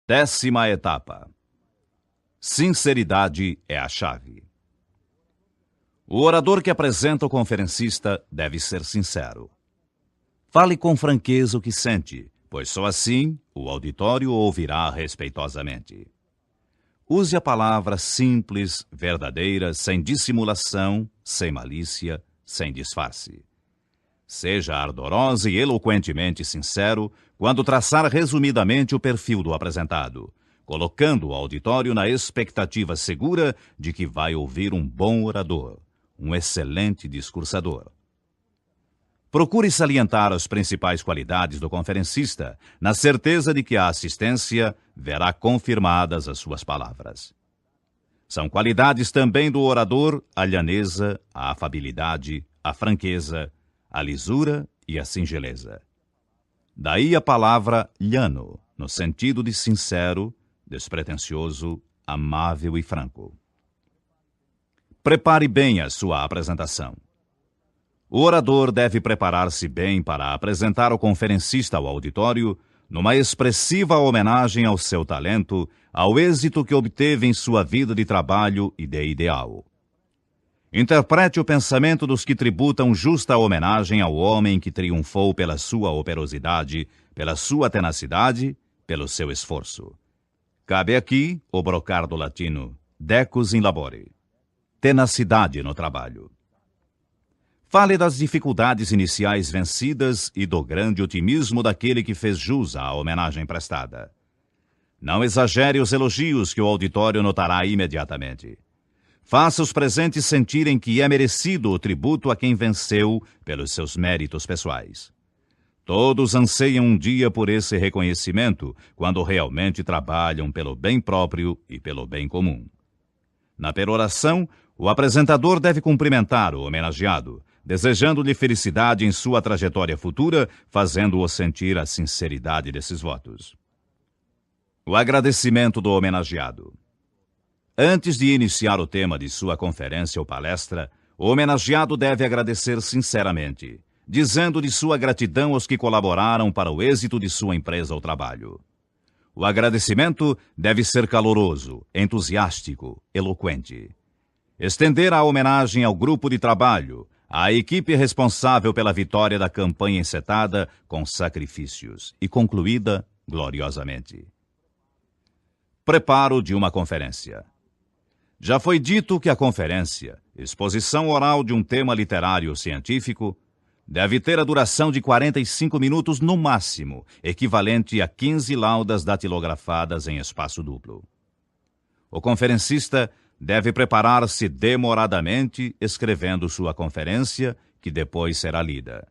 10ª etapa. Sinceridade é a chave. O orador que apresenta o conferencista deve ser sincero. Fale com franqueza o que sente, pois só assim o auditório o ouvirá respeitosamente. Use a palavra simples, verdadeira, sem dissimulação, sem malícia, sem disfarce. Seja ardorosa e eloquentemente sincero quando traçar resumidamente o perfil do apresentado, colocando o auditório na expectativa segura de que vai ouvir um bom orador, um excelente discursador. Procure salientar as principais qualidades do conferencista, na certeza de que a assistência verá confirmadas as suas palavras. São qualidades também do orador a lhaneza, a afabilidade, a franqueza, a lisura e a singeleza. Daí a palavra llano, no sentido de sincero, despretensioso, amável e franco. Prepare bem a sua apresentação. O orador deve preparar-se bem para apresentar o conferencista ao auditório numa expressiva homenagem ao seu talento, ao êxito que obteve em sua vida de trabalho e de ideal. Interprete o pensamento dos que tributam justa homenagem ao homem que triunfou pela sua operosidade, pela sua tenacidade, pelo seu esforço. Cabe aqui o brocardo latino, decus in labore, tenacidade no trabalho. Fale das dificuldades iniciais vencidas e do grande otimismo daquele que fez jus à homenagem prestada. Não exagere os elogios que o auditório notará imediatamente. Faça os presentes sentirem que é merecido o tributo a quem venceu pelos seus méritos pessoais. Todos anseiam um dia por esse reconhecimento, quando realmente trabalham pelo bem próprio e pelo bem comum. Na peroração, o apresentador deve cumprimentar o homenageado, desejando-lhe felicidade em sua trajetória futura, fazendo-o sentir a sinceridade desses votos. O agradecimento do homenageado. Antes de iniciar o tema de sua conferência ou palestra, o homenageado deve agradecer sinceramente, dizendo de sua gratidão aos que colaboraram para o êxito de sua empresa ou trabalho. O agradecimento deve ser caloroso, entusiástico, eloquente. Estender a homenagem ao grupo de trabalho, à equipe responsável pela vitória da campanha encetada com sacrifícios e concluída gloriosamente. Preparo de uma conferência. Já foi dito que a conferência, exposição oral de um tema literário ou científico, deve ter a duração de 45 minutos no máximo, equivalente a 15 laudas datilografadas em espaço duplo. O conferencista deve preparar-se demoradamente escrevendo sua conferência, que depois será lida.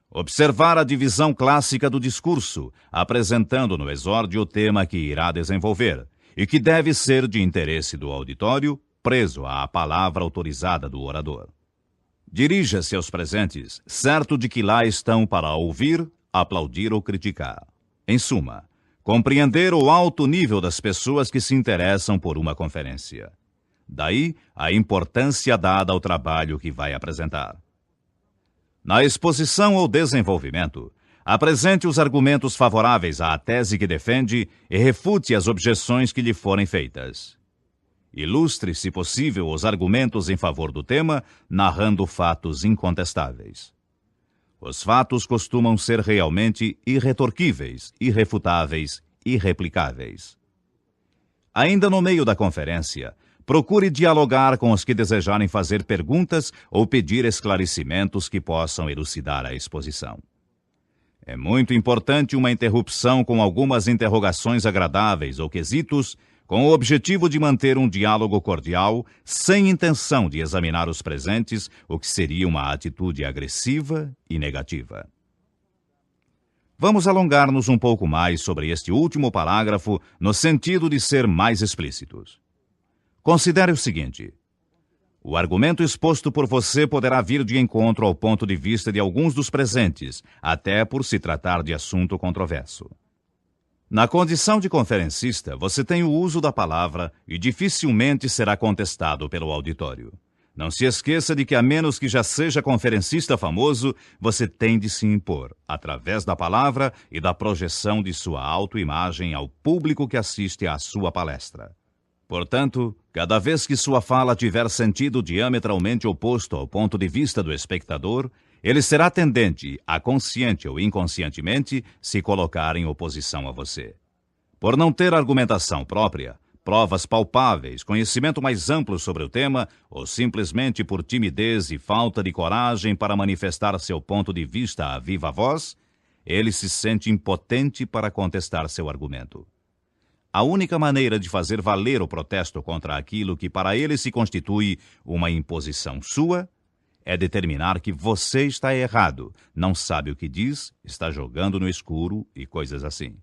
Observar a divisão clássica do discurso, apresentando no exórdio o tema que irá desenvolver, e que deve ser de interesse do auditório, preso à palavra autorizada do orador. Dirija-se aos presentes, certo de que lá estão para ouvir, aplaudir ou criticar. Em suma, compreender o alto nível das pessoas que se interessam por uma conferência. Daí a importância dada ao trabalho que vai apresentar. Na exposição ou desenvolvimento, apresente os argumentos favoráveis à tese que defende e refute as objeções que lhe forem feitas. Ilustre, se possível, os argumentos em favor do tema, narrando fatos incontestáveis. Os fatos costumam ser realmente irretorquíveis, irrefutáveis, irreplicáveis. Ainda no meio da conferência, procure dialogar com os que desejarem fazer perguntas ou pedir esclarecimentos que possam elucidar a exposição. É muito importante uma interrupção com algumas interrogações agradáveis ou quesitos, com o objetivo de manter um diálogo cordial, sem intenção de examinar os presentes, o que seria uma atitude agressiva e negativa. Vamos alongar-nos um pouco mais sobre este último parágrafo, no sentido de ser mais explícitos. Considere o seguinte: o argumento exposto por você poderá vir de encontro ao ponto de vista de alguns dos presentes, até por se tratar de assunto controverso. Na condição de conferencista, você tem o uso da palavra e dificilmente será contestado pelo auditório. Não se esqueça de que, a menos que já seja conferencista famoso, você tem de se impor, através da palavra e da projeção de sua autoimagem ao público que assiste à sua palestra. Portanto, cada vez que sua fala tiver sentido diametralmente oposto ao ponto de vista do espectador, ele será tendente a, consciente ou inconscientemente, se colocar em oposição a você. Por não ter argumentação própria, provas palpáveis, conhecimento mais amplo sobre o tema, ou simplesmente por timidez e falta de coragem para manifestar seu ponto de vista à viva voz, ele se sente impotente para contestar seu argumento. A única maneira de fazer valer o protesto contra aquilo que para ele se constitui uma imposição sua é determinar que você está errado, não sabe o que diz, está jogando no escuro e coisas assim.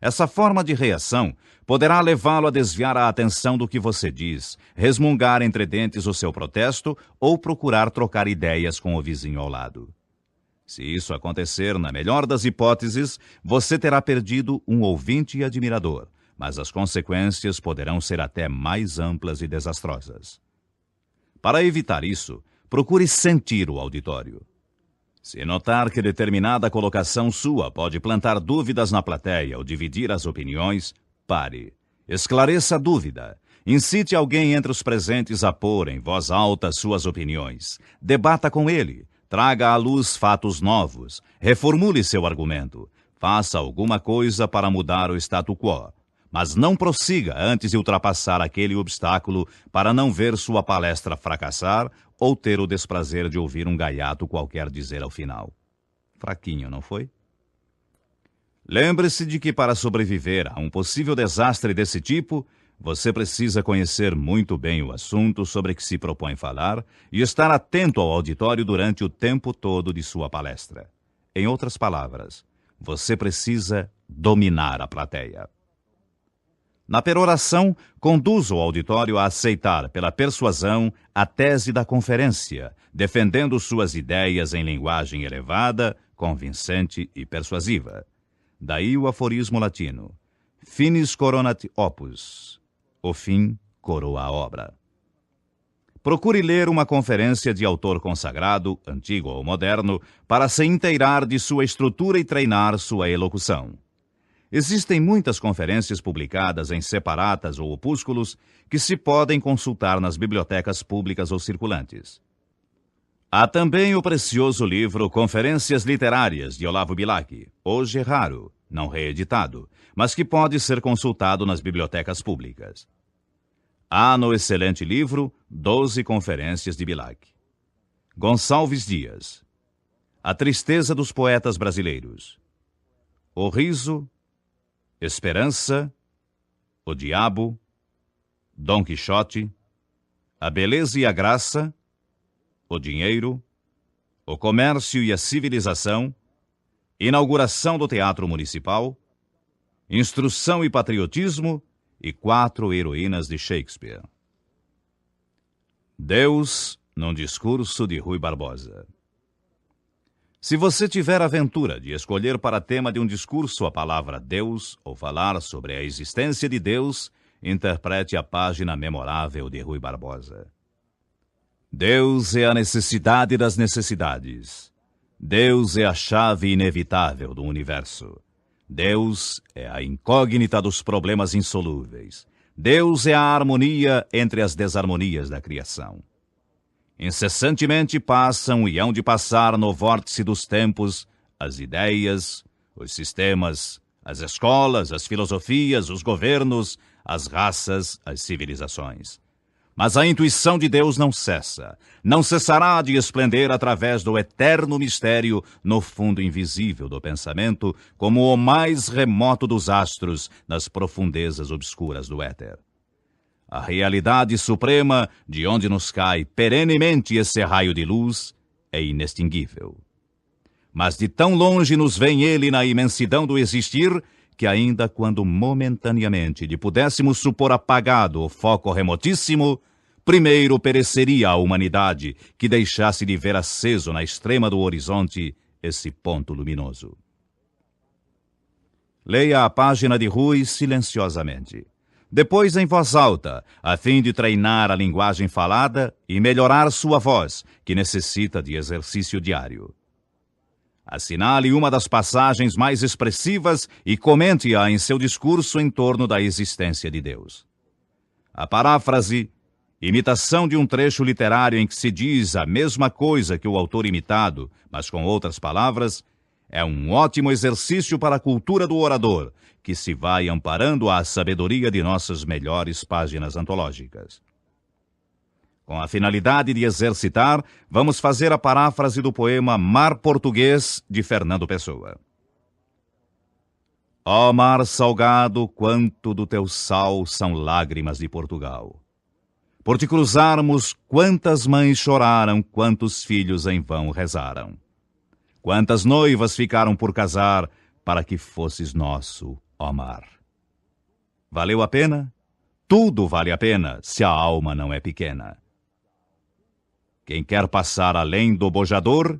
Essa forma de reação poderá levá-lo a desviar a atenção do que você diz, resmungar entre dentes o seu protesto ou procurar trocar ideias com o vizinho ao lado. Se isso acontecer, na melhor das hipóteses, você terá perdido um ouvinte e admirador, mas as consequências poderão ser até mais amplas e desastrosas. Para evitar isso, procure sentir o auditório. Se notar que determinada colocação sua pode plantar dúvidas na plateia ou dividir as opiniões, pare. Esclareça a dúvida. Incite alguém entre os presentes a pôr em voz alta suas opiniões. Debata com ele. Traga à luz fatos novos. Reformule seu argumento. Faça alguma coisa para mudar o statu quo. Mas não prossiga antes de ultrapassar aquele obstáculo para não ver sua palestra fracassar ou ter o desprazer de ouvir um gaiato qualquer dizer ao final: fraquinho, não foi? Lembre-se de que para sobreviver a um possível desastre desse tipo, você precisa conhecer muito bem o assunto sobre que se propõe falar e estar atento ao auditório durante o tempo todo de sua palestra. Em outras palavras, você precisa dominar a plateia. Na peroração, conduz o auditório a aceitar, pela persuasão, a tese da conferência, defendendo suas ideias em linguagem elevada, convincente e persuasiva. Daí o aforismo latino: finis coronat opus. O fim coroa a obra. Procure ler uma conferência de autor consagrado, antigo ou moderno, para se inteirar de sua estrutura e treinar sua elocução. Existem muitas conferências publicadas em separatas ou opúsculos que se podem consultar nas bibliotecas públicas ou circulantes. Há também o precioso livro Conferências Literárias, de Olavo Bilac, hoje raro, não reeditado, mas que pode ser consultado nas bibliotecas públicas. Há no excelente livro 12 Conferências de Bilac. Gonçalves Dias. A Tristeza dos Poetas Brasileiros. O Riso, Esperança, O Diabo, Dom Quixote, A Beleza e a Graça, O Dinheiro, O Comércio e a Civilização, Inauguração do Teatro Municipal, Instrução e Patriotismo e 4 heroínas de Shakespeare. Deus, num discurso de Rui Barbosa. Se você tiver a aventura de escolher para tema de um discurso a palavra Deus ou falar sobre a existência de Deus, interprete a página memorável de Rui Barbosa. Deus é a necessidade das necessidades. Deus é a chave inevitável do universo. Deus é a incógnita dos problemas insolúveis. Deus é a harmonia entre as desarmonias da criação. Incessantemente passam e hão de passar no vórtice dos tempos as ideias, os sistemas, as escolas, as filosofias, os governos, as raças, as civilizações. Mas a intuição de Deus não cessa, não cessará de esplender através do eterno mistério no fundo invisível do pensamento, como o mais remoto dos astros nas profundezas obscuras do éter. A realidade suprema, de onde nos cai perenemente esse raio de luz, é inextinguível. Mas de tão longe nos vem ele na imensidão do existir, que ainda quando momentaneamente lhe pudéssemos supor apagado o foco remotíssimo, primeiro pereceria a humanidade que deixasse de ver aceso na extrema do horizonte esse ponto luminoso. Leia a página de Rui silenciosamente. depois em voz alta, a fim de treinar a linguagem falada e melhorar sua voz, que necessita de exercício diário. Assinale uma das passagens mais expressivas e comente-a em seu discurso em torno da existência de Deus. A paráfrase, imitação de um trecho literário em que se diz a mesma coisa que o autor imitado, mas com outras palavras, é um ótimo exercício para a cultura do orador, que se vai amparando à sabedoria de nossas melhores páginas antológicas. Com a finalidade de exercitar, vamos fazer a paráfrase do poema Mar Português, de Fernando Pessoa. Ó mar salgado, quanto do teu sal são lágrimas de Portugal. Por te cruzarmos, quantas mães choraram, quantos filhos em vão rezaram. Quantas noivas ficaram por casar, para que fosses nosso, ó mar. Valeu a pena? Tudo vale a pena, se a alma não é pequena. Quem quer passar além do bojador,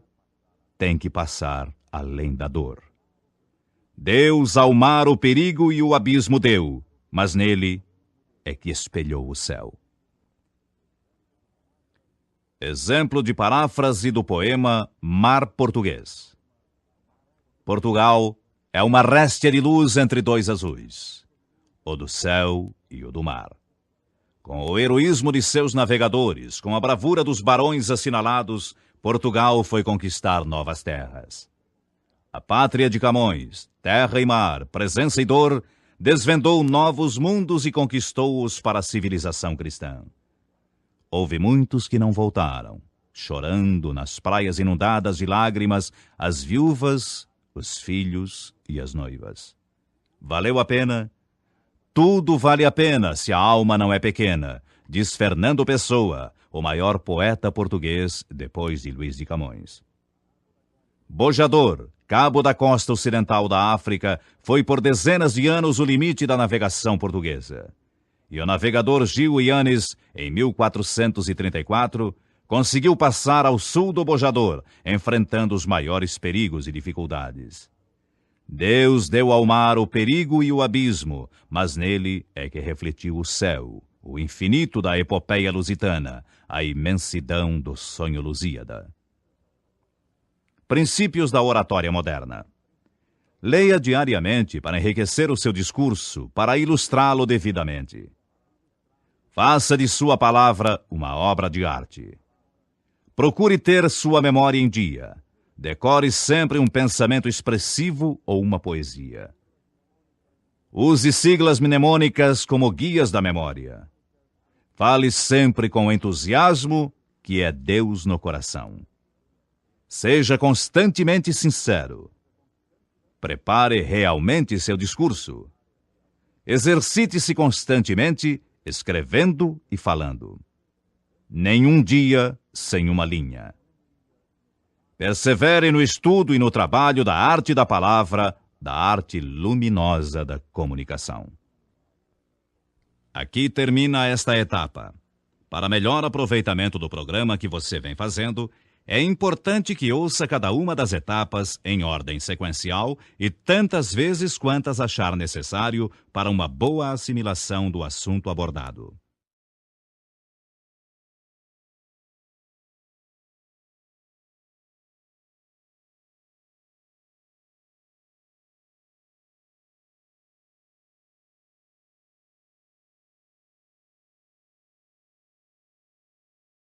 tem que passar além da dor. Deus ao mar o perigo e o abismo deu, mas nele é que espelhou o céu. Exemplo de paráfrase do poema Mar Português. Portugal é uma réstia de luz entre dois azuis, o do céu e o do mar. Com o heroísmo de seus navegadores, com a bravura dos barões assinalados, Portugal foi conquistar novas terras. A pátria de Camões, terra e mar, presença e dor, desvendou novos mundos e conquistou-os para a civilização cristã. Houve muitos que não voltaram, chorando nas praias inundadas de lágrimas, as viúvas, os filhos e as noivas. Valeu a pena? Tudo vale a pena se a alma não é pequena, diz Fernando Pessoa, o maior poeta português depois de Luís de Camões. Bojador, cabo da costa ocidental da África, foi por dezenas de anos o limite da navegação portuguesa. E o navegador Gil Yanes, em 1434, conseguiu passar ao sul do Bojador, enfrentando os maiores perigos e dificuldades. Deus deu ao mar o perigo e o abismo, mas nele é que refletiu o céu, o infinito da epopeia lusitana, a imensidão do sonho Lusíada. Princípios da oratória moderna. Leia diariamente para enriquecer o seu discurso, para ilustrá-lo devidamente. Faça de sua palavra uma obra de arte. Procure ter sua memória em dia. Decore sempre um pensamento expressivo ou uma poesia. Use siglas mnemônicas como guias da memória. Fale sempre com entusiasmo, que é Deus no coração. Seja constantemente sincero. Prepare realmente seu discurso. Exercite-se constantemente, escrevendo e falando. Nenhum dia sem uma linha. Persevere no estudo e no trabalho da arte da palavra, da arte luminosa da comunicação. Aqui termina esta etapa. Para melhor aproveitamento do programa que você vem fazendo, é importante que ouça cada uma das etapas em ordem sequencial e tantas vezes quantas achar necessário para uma boa assimilação do assunto abordado.